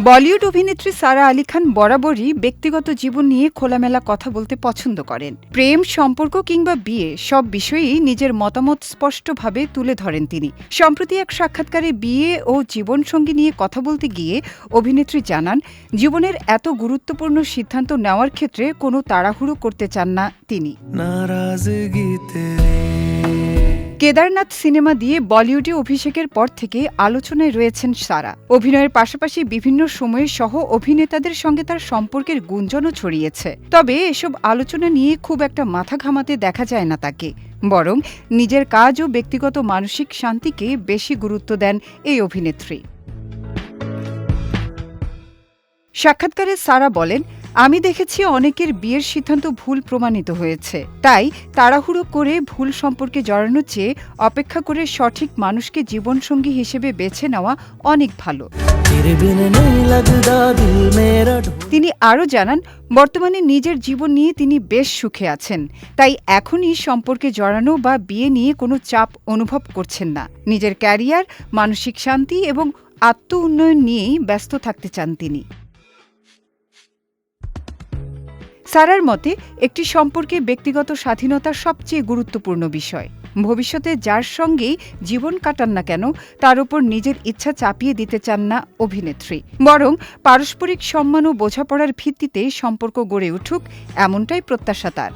বলিউড অভিনেত্রী সারা আলি খান বরাবরই ব্যক্তিগত জীবন নিয়ে খোলামেলা কথা বলতে পছন্দ করেন। প্রেম, সম্পর্ক কিংবা বিয়ে সব বিষয়েই নিজের মতামত স্পষ্টভাবে তুলে ধরেন তিনি। সম্প্রতি এক সাক্ষাৎকারে বিয়ে ও জীবনসঙ্গী নিয়ে কথা বলতে গিয়ে অভিনেত্রী জানান, জীবনের এত গুরুত্বপূর্ণ সিদ্ধান্ত নেওয়ার ক্ষেত্রে কোনো তাড়াহুড়ো করতে চান না তিনি। কেদারনাথ সিনেমা দিয়ে বলিউডে অভিষেকের পর থেকে আলোচনায় রয়েছেন সারা। অভিনয়ের পাশাপাশি বিভিন্ন সময়ে সহ অভিনেতাদের সঙ্গে তার সম্পর্কের গুঞ্জনও ছড়িয়েছে। তবে এসব আলোচনা নিয়ে খুব একটা মাথা ঘামাতে দেখা যায় না তাকে। বরং নিজের কাজ ও ব্যক্তিগত মানসিক শান্তিকে বেশি গুরুত্ব দেন এই অভিনেত্রী। সাক্ষাৎকারে সারা বলেন, আমি দেখেছি অনেকের বিয়ের সিদ্ধান্ত ভুল প্রমাণিত হয়েছে। তাই তাড়াহুড়ো করে ভুল সম্পর্কে জড়ানোর চেয়ে অপেক্ষা করে সঠিক মানুষকে জীবনসঙ্গী হিসেবে বেছে নেওয়া অনেক ভালো। তিনি আরও জানান, বর্তমানে নিজের জীবন নিয়ে তিনি বেশ সুখে আছেন। তাই এখনই সম্পর্কে জড়ানো বা বিয়ে নিয়ে কোনো চাপ অনুভব করছেন না। নিজের ক্যারিয়ার, মানসিক শান্তি এবং আত্ম উন্নয়ন নিয়েই ব্যস্ত থাকতে চান তিনি। সারার মতে, একটি সম্পর্কে ব্যক্তিগত স্বাধীনতা সবচেয়ে গুরুত্বপূর্ণ বিষয়। ভবিষ্যতে যার সঙ্গেই জীবন কাটান না কেন, তার উপর নিজের ইচ্ছা চাপিয়ে দিতে চান না অভিনেত্রী। বরং পারস্পরিক সম্মান ও বোঝাপড়ার ভিত্তিতে সম্পর্ক গড়ে উঠুক, এমনটাই প্রত্যাশা তার।